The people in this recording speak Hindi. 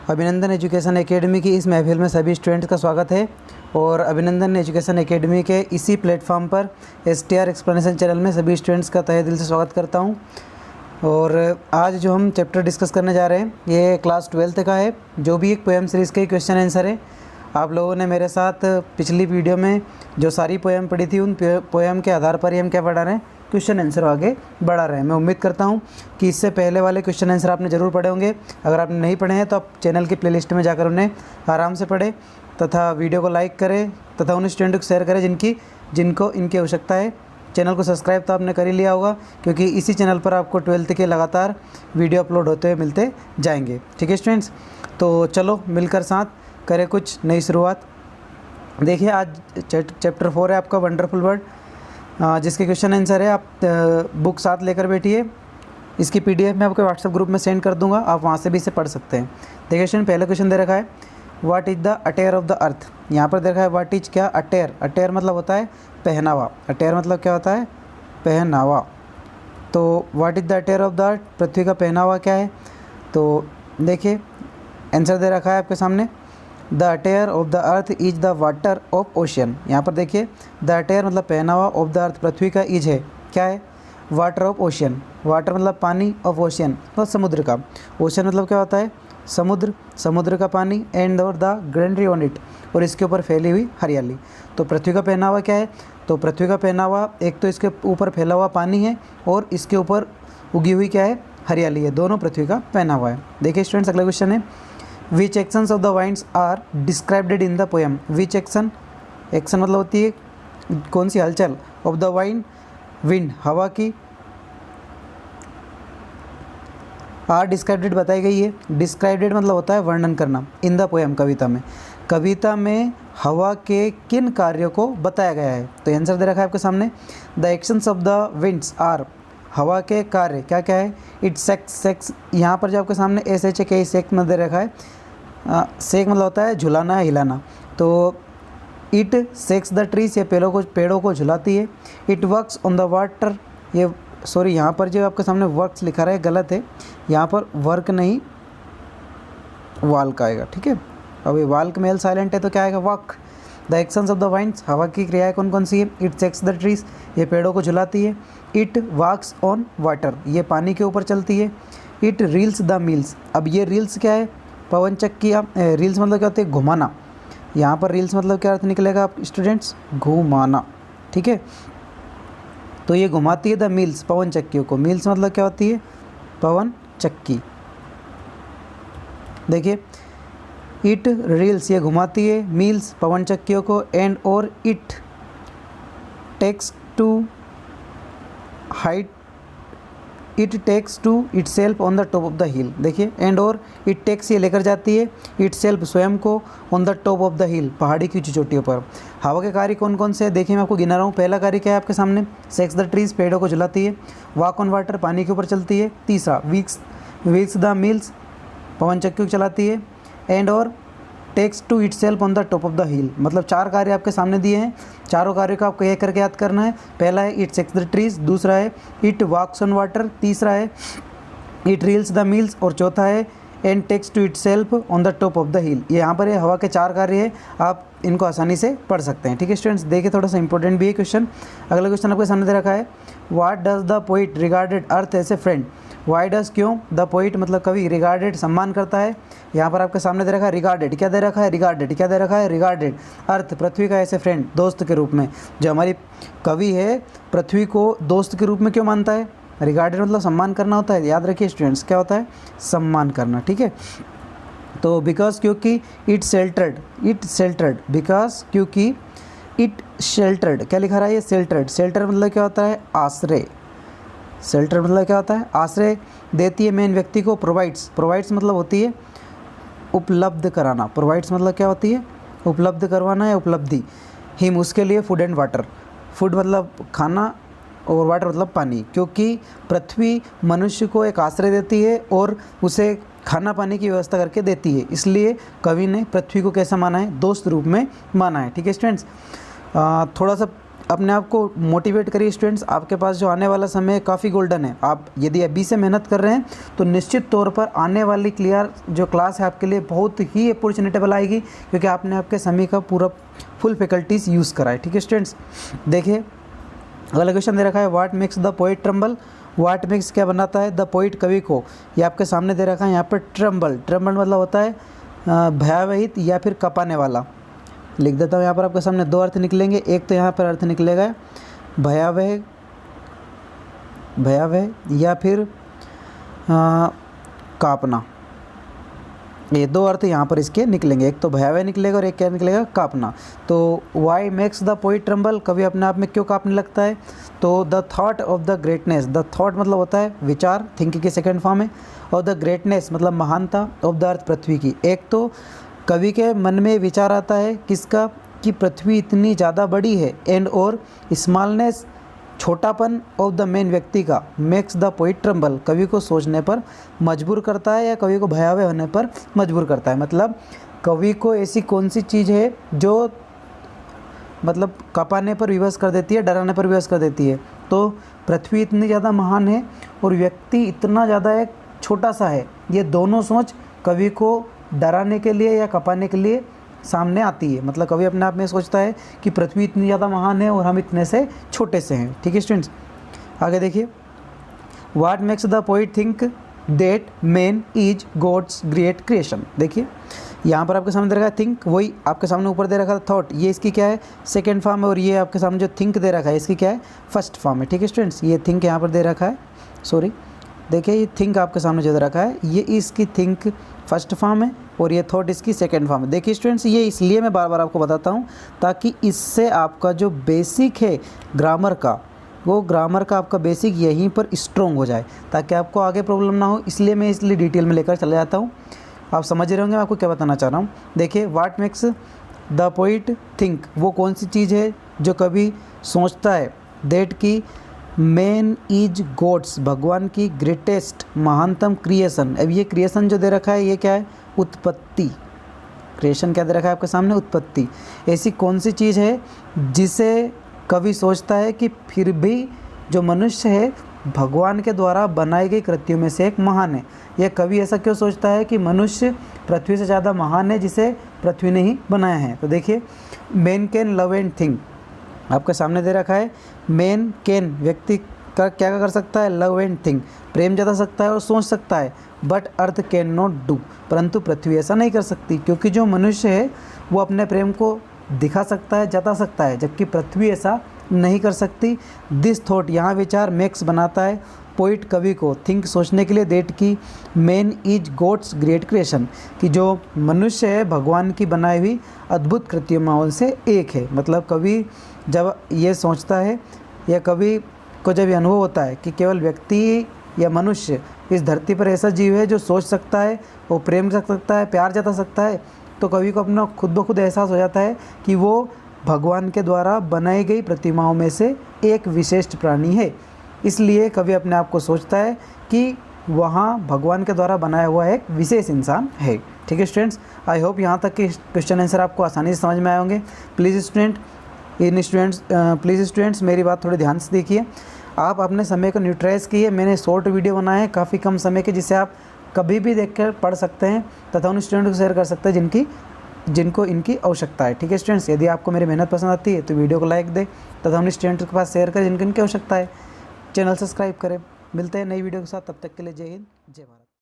अभिनंदन एजुकेशन एकेडमी की इस महफिल में सभी स्टूडेंट्स का स्वागत है। और अभिनंदन एजुकेशन एकेडमी के इसी प्लेटफॉर्म पर STR एक्सप्लेनेशन चैनल में सभी स्टूडेंट्स का तहे दिल से स्वागत करता हूं। और आज जो हम चैप्टर डिस्कस करने जा रहे हैं ये क्लास 12th का है, जो भी एक पोएम सीरीज़ के क्वेश्चन आंसर है। आप लोगों ने मेरे साथ पिछली वीडियो में जो सारी पोएम पढ़ी थी उन पोएम के आधार पर ही हम क्या पढ़ा रहे हैं, क्वेश्चन आंसर आगे बढ़ा रहे हैं। मैं उम्मीद करता हूं कि इससे पहले वाले क्वेश्चन आंसर आपने ज़रूर पढ़े होंगे। अगर आपने नहीं पढ़े हैं तो आप चैनल की प्लेलिस्ट में जाकर उन्हें आराम से पढ़ें तथा वीडियो को लाइक करें तथा उन स्टूडेंट को शेयर करें जिनको इनकी आवश्यकता है। चैनल को सब्सक्राइब तो आपने कर ही लिया होगा, क्योंकि इसी चैनल पर आपको 12th के लगातार वीडियो अपलोड होते हुए मिलते जाएंगे। ठीक है स्टूडेंट्स, तो चलो मिलकर साथ करें कुछ नई शुरुआत। देखिए आज चैप्टर 4 है आपका वंडरफुल वर्ड, जिसके क्वेश्चन आंसर है। आप बुक साथ लेकर बैठिए। इसकी PDF मैं आपके व्हाट्सएप ग्रुप में सेंड कर दूंगा, आप वहाँ से भी इसे पढ़ सकते हैं। देखिए स्टूडेंट, पहला क्वेश्चन दे रखा है what is the attire of the earth. यहाँ पर देखा है व्हाट इज क्या, अटेयर। अटेयर मतलब होता है पहनावा। अटेयर मतलब क्या होता है, पहनावा। तो what is the attire of the earth, पृथ्वी का पहनावा क्या है। तो देखिए आंसर दे रखा है आपके सामने, the attire of the earth is the water of ocean. यहाँ पर देखिए द अटेयर मतलब पहनावा, ऑफ द अर्थ पृथ्वी का, इज है क्या है, वाटर ऑफ ओशियन। वाटर मतलब पानी, ऑफ ओशियन मतलब समुद्र का। ओशियन मतलब क्या होता है, समुद्र, समुद्र का पानी। एंड और द ग्रीनरी ऑन इट, और इसके ऊपर फैली हुई हरियाली। तो पृथ्वी का पहनावा क्या है, तो पृथ्वी का पहनावा एक तो इसके ऊपर फैला हुआ पानी है और इसके ऊपर उगी हुई क्या है, हरियाली है। दोनों पृथ्वी का पहनावा है। देखिए स्टूडेंट्स, अगला क्वेश्चन है which actions of the winds are described in the poem. Which action, action मतलब होती है कौन सी हलचल, ऑफ द वाइंड, विंड हवा की, आर डिस्क्राइब्ड बताई गई है। डिस्क्राइब्ड मतलब होता है वर्णन करना, इन द पोएम कविता में। कविता में हवा के किन कार्यों को बताया गया है। तो आंसर दे रखा है आपके सामने, the actions of the winds are, हवा के कार्य क्या क्या है, इट सेक्स। सेक्स यहाँ पर जो आपके सामने SHK सेक में दे रखा है, सेक मतलब होता है झुलाना, हिलाना। तो इट सेक्स द ट्रीज, ये पेड़ों को झुलाती है। It works on the water, ये सॉरी यहाँ पर जो आपके सामने वर्क्स लिखा रहा है गलत है, यहाँ पर वर्क नहीं वाल्क आएगा। ठीक है, अभी वाल्क मेल साइलेंट है तो क्या आएगा, walk. The actions of the winds, हवा की क्रियाएं कौन कौन सी है, इट सेक्स द ट्रीज, ये पेड़ों को झुलाती है। इट वॉक्स ऑन वाटर, ये पानी के ऊपर चलती है। इट रील्स द मील्स, अब ये रील्स क्या है, पवन चक्कियाँ। रील्स मतलब क्या होती है, घुमाना। यहाँ पर रील्स मतलब क्या अर्थ निकलेगा आप स्टूडेंट्स, घुमाना। ठीक है, तो ये घुमाती है द मील्स, पवन चक्कियों को। मील्स मतलब क्या होती है, पवन चक्की। देखिए इट रील्स, ये घुमाती है, मील्स पवन चक्कियों को। एंड और it takes to height, it takes to itself on the top of the hill. देखिए एंड और इट टेक्स, ये लेकर जाती है, इट सेल्फ स्वयं को, on the top of the हिल, पहाड़ी की ऊंची चोटियों पर। हवा के कार्य कौन कौन से हैं, देखिए मैं आपको गिना रहा हूँ। पहला कार्य क्या है आपके सामने, सेक्स द ट्रीज, पेड़ों को झुलाती है। वॉक ऑन वाटर, पानी के ऊपर चलती है। तीसरा व्हील्स द मिल्स, पवन चक्की को चलाती है। एंड और takes to itself on the top of the hill, मतलब 4 कार्य आपके सामने दिए हैं। चारों कार्यों को आपको एक करके याद करना है। पहला है इट सेक्स द ट्रीज, दूसरा है इट वॉक्स ऑन वाटर, तीसरा है इट रील्स द मील्स, और चौथा है and takes to itself on the top of the hill. ये यहाँ पर ये हवा के 4 कार्य है, आप इनको आसानी से पढ़ सकते हैं। ठीक है स्टूडेंट्स, देखिए थोड़ा सा इंपॉर्टेंट भी है क्वेश्चन। अगला क्वेश्चन आपके सामने दे रखा है what does the poet regarded earth as a friend. Why does, क्यों, द पोइट मतलब कवि, रिगार्डेड सम्मान करता है। यहाँ पर आपके सामने दे रखा है रिगार्डेड, क्या दे रखा है, रिगार्डेड, क्या दे रखा है, रिगार्डेड, अर्थ पृथ्वी का ऐसे फ्रेंड, दोस्त के रूप में। जो हमारी कवि है पृथ्वी को दोस्त के रूप में क्यों मानता है, रिगार्डेड मतलब सम्मान करना होता है। याद रखिए स्टूडेंट्स, क्या होता है, सम्मान करना। ठीक है, तो बिकॉज क्योंकि इट शेल्टर्ड, बिकॉज क्योंकि इट शेल्टर्ड, क्या लिखा रहा है ये, शेल्टर्ड। शेल्टर मतलब क्या होता है, आश्रय। शेल्टर मतलब क्या होता है, आश्रय देती है मेन व्यक्ति को। प्रोवाइड्स मतलब होती है उपलब्ध कराना। प्रोवाइड्स मतलब क्या होती है, उपलब्ध करवाना या उपलब्धि। हिम, उसके लिए, फूड एंड वाटर, फूड मतलब खाना और वाटर मतलब पानी। क्योंकि पृथ्वी मनुष्य को एक आश्रय देती है और उसे खाना पानी की व्यवस्था करके देती है, इसलिए कवि ने पृथ्वी को कैसा माना है, दोस्त रूप में माना है। ठीक है स्टूडेंट्स, थोड़ा सा अपने आप को मोटिवेट करिए स्टूडेंट्स। आपके पास जो आने वाला समय काफ़ी गोल्डन है। आप यदि अभी से मेहनत कर रहे हैं तो निश्चित तौर पर आने वाली क्लियर जो क्लास है आपके लिए बहुत ही अपॉर्चुनिटेबल आएगी, क्योंकि आपने आपके समय का पूरा फुल फैकल्टीज़ यूज़ करा है। ठीक है स्टूडेंट्स, देखिए अगला क्वेश्चन दे रखा है, what makes the poet tremble. What makes क्या बनाता है द पोइट, कवि को। ये आपके सामने दे रखा है यहाँ पर ट्रम्बल। ट्रम्बल मतलब होता है भयावहित या फिर कपाने वाला। लिख देता हूँ यहाँ पर आपके सामने दो अर्थ निकलेंगे। एक तो यहाँ पर अर्थ निकलेगा भयावह, भयावह या फिर कांपना। ये दो अर्थ यहाँ पर इसके निकलेंगे, एक तो भयावह निकलेगा और एक क्या निकलेगा, कांपना। तो why makes the poet tremble, कभी अपने आप में क्यों कांपने लगता है। तो the thought of the greatness, the thought मतलब होता है विचार, थिंकिंग की सेकेंड फॉर्म है, और द ग्रेटनेस मतलब महानता ऑफ द अर्थ, पृथ्वी की। एक तो कवि के मन में विचार आता है किसका, कि पृथ्वी इतनी ज़्यादा बड़ी है, एंड और स्मॉलनेस छोटापन ऑफ द मेन व्यक्ति का, मेक्स द पोइट ट्रम्बल, कवि को सोचने पर मजबूर करता है या कवि को भयावह होने पर मजबूर करता है। मतलब कवि को ऐसी कौन सी चीज़ है जो मतलब कपाने पर विवश कर देती है, डराने पर विवश कर देती है। तो पृथ्वी इतनी ज़्यादा महान है और व्यक्ति इतना ज़्यादा एक छोटा सा है। ये दोनों सोच कवि को डराने के लिए या कपाने के लिए सामने आती है। मतलब कवि अपने आप में सोचता है कि पृथ्वी इतनी ज़्यादा महान है और हम इतने से छोटे से हैं। ठीक है स्टूडेंट्स, आगे देखिए, what makes the poet think that man is God's great creation. देखिए यहाँ पर आपके सामने दे रखा है थिंक, वही आपके सामने ऊपर दे रखा है थॉट, ये इसकी क्या है, सेकेंड फॉर्म है, और ये आपके सामने जो थिंक दे रखा है इसकी क्या है, फर्स्ट फॉर्म है। ठीक है स्टूडेंट्स, ये थिंक यहाँ पर दे रखा है, सॉरी देखिए ये थिंक आपके सामने जो दे रखा है ये इसकी थिंक फर्स्ट फॉर्म है और ये थॉट इसकी सेकंड फॉर्म है। देखिए स्टूडेंट्स, ये इसलिए मैं बार बार आपको बताता हूँ ताकि इससे आपका जो बेसिक है ग्रामर का, वो ग्रामर का आपका बेसिक यहीं पर स्ट्रॉन्ग हो जाए, ताकि आपको आगे प्रॉब्लम ना हो। इसलिए मैं इसलिए डिटेल में लेकर चले जाता हूँ। आप समझ रहे होंगे मैं आपको क्या बताना चाह रहा हूँ। देखिए what makes the poet think, वो कौन सी चीज़ है जो कभी सोचता है, दैट की मैन इज गॉड्स, भगवान की ग्रेटेस्ट महानतम क्रिएशन। अब ये क्रिएशन जो दे रखा है ये क्या है, उत्पत्ति। क्रिएशन क्या दे रखा है आपके सामने, उत्पत्ति। ऐसी कौन सी चीज़ है जिसे कवि सोचता है कि फिर भी जो मनुष्य है भगवान के द्वारा बनाई गई कृतियों में से एक महान है। यह कवि ऐसा क्यों सोचता है कि मनुष्य पृथ्वी से ज़्यादा महान है जिसे पृथ्वी ने ही बनाया है। तो देखिए man can love and think आपके सामने दे रखा है। मैन कैन व्यक्ति का क्या कर सकता है, लव एंड थिंक, प्रेम जता सकता है और सोच सकता है, but earth can not do, परंतु पृथ्वी ऐसा नहीं कर सकती, क्योंकि जो मनुष्य है वो अपने प्रेम को दिखा सकता है, जता सकता है, जबकि पृथ्वी ऐसा नहीं कर सकती। दिस थॉट, यहाँ विचार मेक्स बनाता है पोइट कवि को थिंक सोचने के लिए, डेट की man is God's great creation, कि जो मनुष्य है भगवान की बनाई हुई अद्भुत कृतियों से एक है। मतलब कवि जब ये सोचता है या कवि को जब ये अनुभव होता है कि केवल व्यक्ति या मनुष्य इस धरती पर ऐसा जीव है जो सोच सकता है, वो प्रेम कर सकता है, प्यार जता सकता है, तो कवि को अपना खुद ब खुद एहसास हो जाता है कि वो भगवान के द्वारा बनाई गई प्रतिमाओं में से एक विशिष्ट प्राणी है। इसलिए कवि अपने आप को सोचता है कि वहाँ भगवान के द्वारा बनाया हुआ एक विशेष इंसान है। ठीक है स्टूडेंट्स, आई होप यहाँ तक के क्वेश्चन आंसर आपको आसानी से समझ में आए होंगे। प्लीज़ स्टूडेंट्स मेरी बात थोड़ी ध्यान से देखिए। आप अपने समय को न्यूट्रलाइज कीजिए। मैंने शॉर्ट वीडियो बनाए हैं काफ़ी कम समय के, जिसे आप कभी भी देखकर पढ़ सकते हैं तथा उन स्टूडेंट को शेयर कर सकते हैं जिनको इनकी आवश्यकता है। ठीक है स्टूडेंट्स, यदि आपको मेरी मेहनत पसंद आती है तो वीडियो को लाइक दें तथा उन स्टूडेंट्स के पास शेयर करें जिनको इनकी आवश्यकता है। चैनल सब्सक्राइब करें। मिलते हैं नई वीडियो के साथ, तब तक के लिए जय हिंद जय भारत।